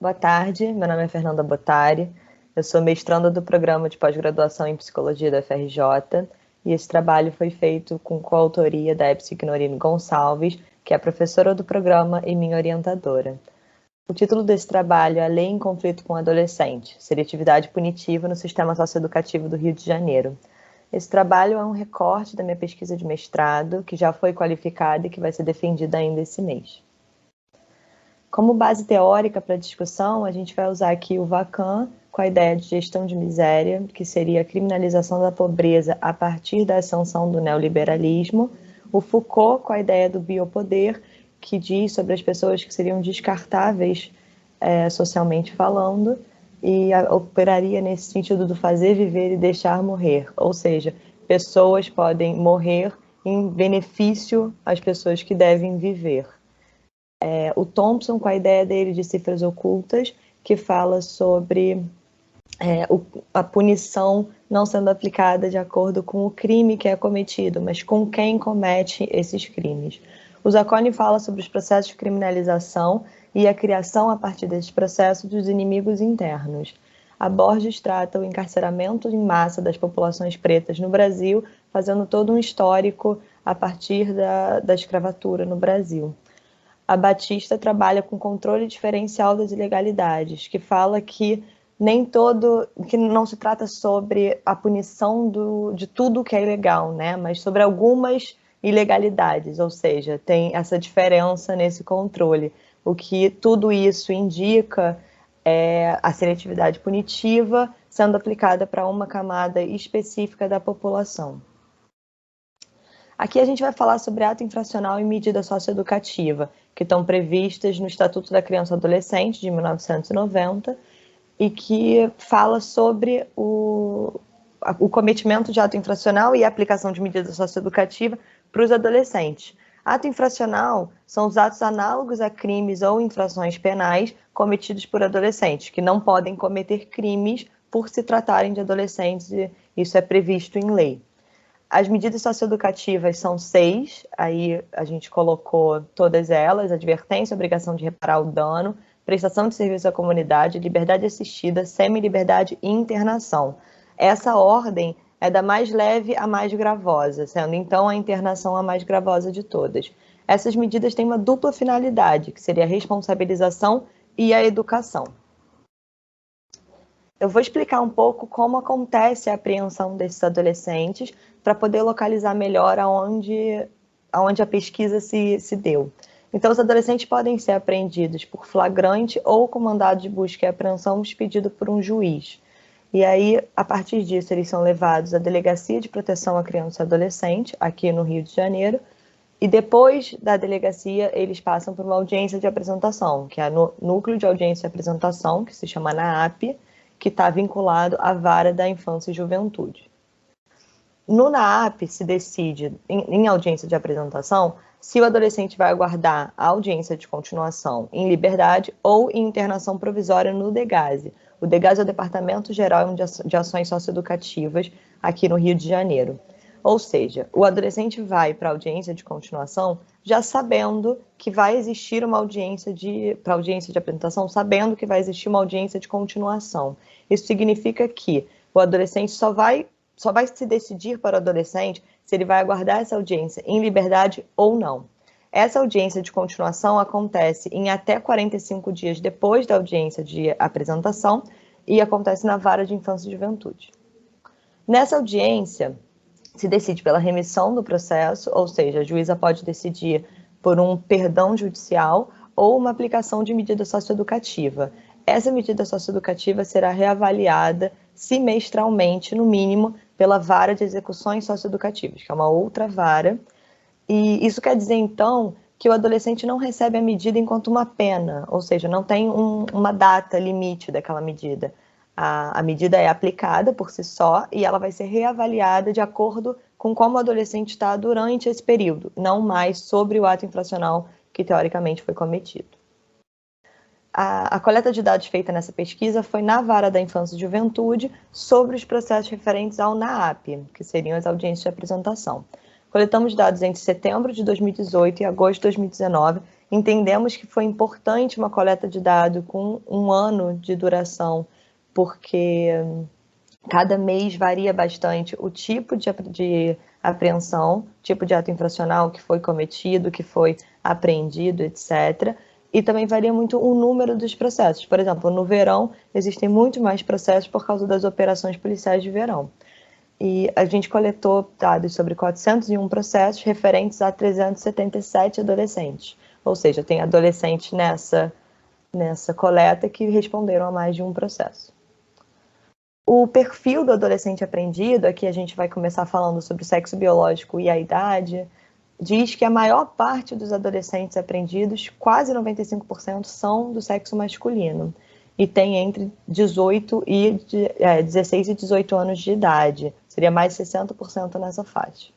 Boa tarde, meu nome é Fernanda Bottari, eu sou mestranda do programa de pós-graduação em Psicologia da UFRJ e esse trabalho foi feito com coautoria da Epsignorine Gonçalves, que é professora do programa e minha orientadora. O título desse trabalho é Lei em Conflito com Adolescente, Seletividade Punitiva no Sistema Socioeducativo do Rio de Janeiro. Esse trabalho é um recorte da minha pesquisa de mestrado, que já foi qualificada e que vai ser defendida ainda esse mês. Como base teórica para a discussão, a gente vai usar aqui o Vacan, com a ideia de gestão de miséria, que seria a criminalização da pobreza a partir da ascensão do neoliberalismo, o Foucault, com a ideia do biopoder, que diz sobre as pessoas que seriam descartáveis socialmente falando, e operaria nesse sentido do fazer viver e deixar morrer, ou seja, pessoas podem morrer em benefício às pessoas que devem viver. O Thompson, com a ideia dele de cifras ocultas, que fala sobre a punição não sendo aplicada de acordo com o crime que é cometido, mas com quem comete esses crimes. O Zacconi fala sobre os processos de criminalização e a criação, a partir desses processos, dos inimigos internos. A Borges trata o encarceramento em massa das populações pretas no Brasil, fazendo todo um histórico a partir da escravatura no Brasil. A Batista trabalha com controle diferencial das ilegalidades, que fala que que não se trata sobre a punição de tudo que é ilegal, né? Mas sobre algumas ilegalidades, ou seja, tem essa diferença nesse controle. O que tudo isso indica é a seletividade punitiva sendo aplicada para uma camada específica da população. Aqui a gente vai falar sobre ato infracional e medida socioeducativa, que estão previstas no Estatuto da Criança e Adolescente, de 1990, e que fala sobre o cometimento de ato infracional e a aplicação de medida socioeducativa para os adolescentes. Ato infracional são os atos análogos a crimes ou infrações penais cometidos por adolescentes, que não podem cometer crimes por se tratarem de adolescentes, e isso é previsto em lei. As medidas socioeducativas são 6, aí a gente colocou todas elas: advertência, obrigação de reparar o dano, prestação de serviço à comunidade, liberdade assistida, semi-liberdade e internação. Essa ordem é da mais leve à mais gravosa, sendo então a internação a mais gravosa de todas. Essas medidas têm uma dupla finalidade, que seria a responsabilização e a educação. Eu vou explicar um pouco como acontece a apreensão desses adolescentes para poder localizar melhor aonde a pesquisa se deu. Então, os adolescentes podem ser apreendidos por flagrante ou com mandado de busca e apreensão expedido por um juiz. E aí, a partir disso, eles são levados à Delegacia de Proteção à Criança e Adolescente, aqui no Rio de Janeiro, e depois da delegacia, eles passam por uma audiência de apresentação, que é no Núcleo de Audiência e Apresentação, que se chama NAAP, que está vinculado à Vara da Infância e Juventude. No NAAP se decide, em audiência de apresentação, se o adolescente vai aguardar a audiência de continuação em liberdade ou em internação provisória no DEGASE. O DEGASE é o Departamento Geral de Ações Socioeducativas aqui no Rio de Janeiro. Ou seja, o adolescente vai para a audiência de continuação já sabendo que vai existir uma audiência para audiência de apresentação, sabendo que vai existir uma audiência de continuação. Isso significa que o adolescente só vai se decidir para o adolescente se ele vai aguardar essa audiência em liberdade ou não. Essa audiência de continuação acontece em até 45 dias depois da audiência de apresentação e acontece na Vara de Infância e Juventude. Nessa audiência, se decide pela remissão do processo, ou seja, a juíza pode decidir por um perdão judicial ou uma aplicação de medida socioeducativa. Essa medida socioeducativa será reavaliada semestralmente, no mínimo, pela Vara de Execuções Socioeducativas, que é uma outra vara. E isso quer dizer, então, que o adolescente não recebe a medida enquanto uma pena, ou seja, não tem uma data limite daquela medida. A medida é aplicada por si só e ela vai ser reavaliada de acordo com como o adolescente está durante esse período, não mais sobre o ato infracional que teoricamente foi cometido. A coleta de dados feita nessa pesquisa foi na Vara da Infância e Juventude sobre os processos referentes ao NAAP, que seriam as audiências de apresentação. Coletamos dados entre setembro de 2018 e agosto de 2019 Entendemos que foi importante uma coleta de dados com 1 ano de duração, porque cada mês varia bastante o tipo de apreensão, tipo de ato infracional que foi cometido, que foi apreendido, etc. E também varia muito o número dos processos. Por exemplo, no verão, existem muito mais processos por causa das operações policiais de verão. E a gente coletou dados sobre 401 processos referentes a 377 adolescentes. Ou seja, tem adolescentes nessa coleta que responderam a mais de um processo. O perfil do adolescente apreendido, aqui a gente vai começar falando sobre o sexo biológico e a idade, diz que a maior parte dos adolescentes apreendidos, quase 95%, são do sexo masculino e tem entre 16 e 18 anos de idade, seria mais de 60% nessa faixa.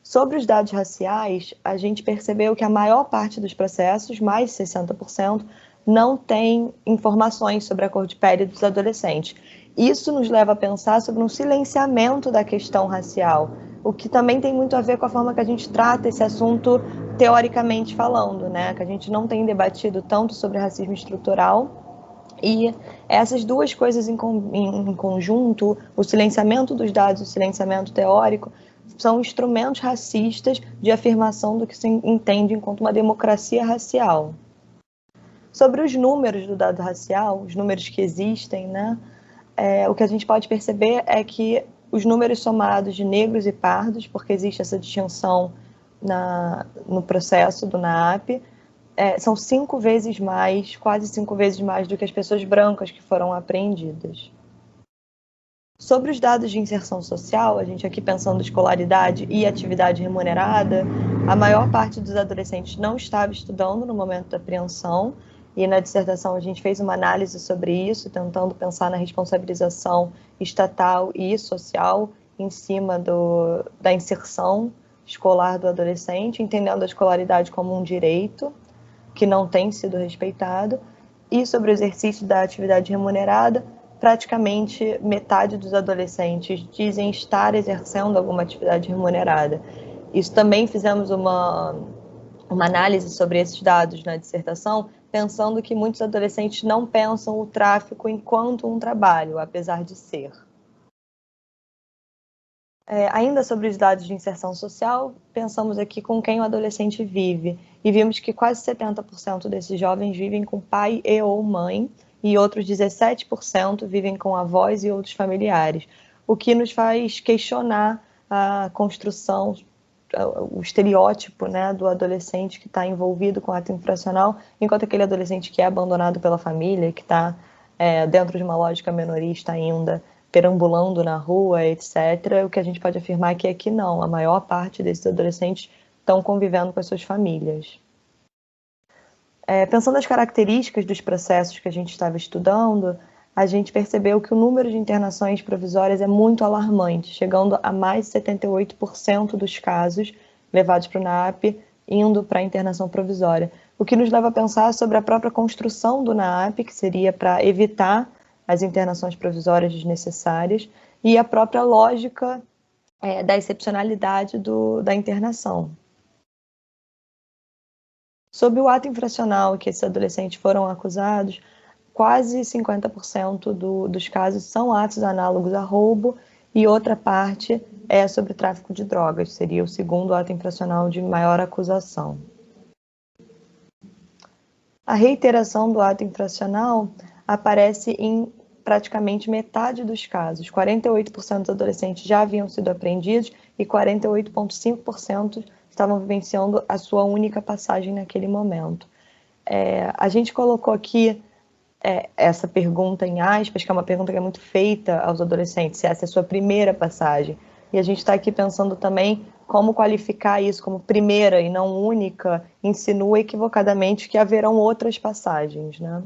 Sobre os dados raciais, a gente percebeu que a maior parte dos processos, mais de 60%, não tem informações sobre a cor de pele dos adolescentes. Isso nos leva a pensar sobre um silenciamento da questão racial, o que também tem muito a ver com a forma que a gente trata esse assunto teoricamente falando, né? Que a gente não tem debatido tanto sobre racismo estrutural. E essas duas coisas em conjunto, o silenciamento dos dados, o silenciamento teórico, são instrumentos racistas de afirmação do que se entende enquanto uma democracia racial. Sobre os números do dado racial, os números que existem, né, o que a gente pode perceber é que os números somados de negros e pardos, porque existe essa distinção no processo do NAAP, são 5 vezes mais, quase 5 vezes mais do que as pessoas brancas que foram apreendidas. Sobre os dados de inserção social, a gente aqui pensando em escolaridade e atividade remunerada, a maior parte dos adolescentes não estava estudando no momento da apreensão, e na dissertação a gente fez uma análise sobre isso, tentando pensar na responsabilização estatal e social em cima da inserção escolar do adolescente, entendendo a escolaridade como um direito que não tem sido respeitado, e sobre o exercício da atividade remunerada, praticamente metade dos adolescentes dizem estar exercendo alguma atividade remunerada. Isso também fizemos uma análise sobre esses dados na dissertação, pensando que muitos adolescentes não pensam o tráfico enquanto um trabalho, apesar de ser. Ainda sobre os dados de inserção social, pensamos aqui com quem o adolescente vive, e vimos que quase 70% desses jovens vivem com pai e ou mãe, e outros 17% vivem com avós e outros familiares, o que nos faz questionar a construção, o estereótipo, né, do adolescente que está envolvido com ato infracional, enquanto aquele adolescente que é abandonado pela família, que está dentro de uma lógica menorista ainda, perambulando na rua, etc., o que a gente pode afirmar é que não, a maior parte desses adolescentes estão convivendo com as suas famílias. Pensando nas características dos processos que a gente estava estudando, a gente percebeu que o número de internações provisórias é muito alarmante, chegando a mais de 78% dos casos levados para o NAAP indo para a internação provisória, o que nos leva a pensar sobre a própria construção do NAAP, que seria para evitar as internações provisórias desnecessárias, e a própria lógica da excepcionalidade da internação. Sobre o ato infracional que esses adolescentes foram acusados, quase 50% dos casos são atos análogos a roubo, e outra parte é sobre tráfico de drogas, seria o segundo ato infracional de maior acusação. A reiteração do ato infracional aparece em praticamente metade dos casos. 48% dos adolescentes já haviam sido apreendidos e 48,5% estavam vivenciando a sua única passagem naquele momento. A gente colocou aqui essa pergunta em aspas, que é uma pergunta que é muito feita aos adolescentes, se essa é a sua primeira passagem. E a gente está aqui pensando também como qualificar isso como primeira e não única, insinua equivocadamente que haverão outras passagens, né?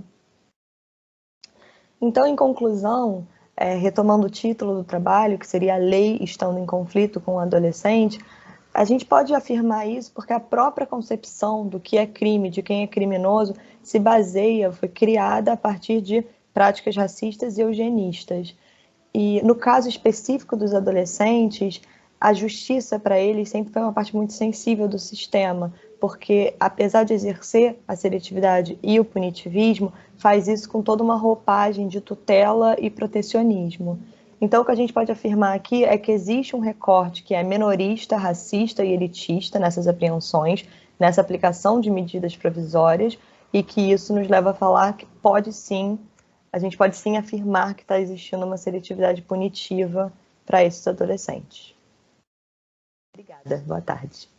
Então, em conclusão, retomando o título do trabalho, que seria a lei estando em conflito com o adolescente, a gente pode afirmar isso porque a própria concepção do que é crime, de quem é criminoso, se baseia, foi criada a partir de práticas racistas e eugenistas. E no caso específico dos adolescentes, a justiça para eles sempre foi uma parte muito sensível do sistema, porque apesar de exercer a seletividade e o punitivismo, faz isso com toda uma roupagem de tutela e protecionismo. Então, o que a gente pode afirmar aqui é que existe um recorte que é minorista, racista e elitista nessas apreensões, nessa aplicação de medidas provisórias, e que isso nos leva a falar que a gente pode sim afirmar que está existindo uma seletividade punitiva para esses adolescentes. Obrigada, boa tarde.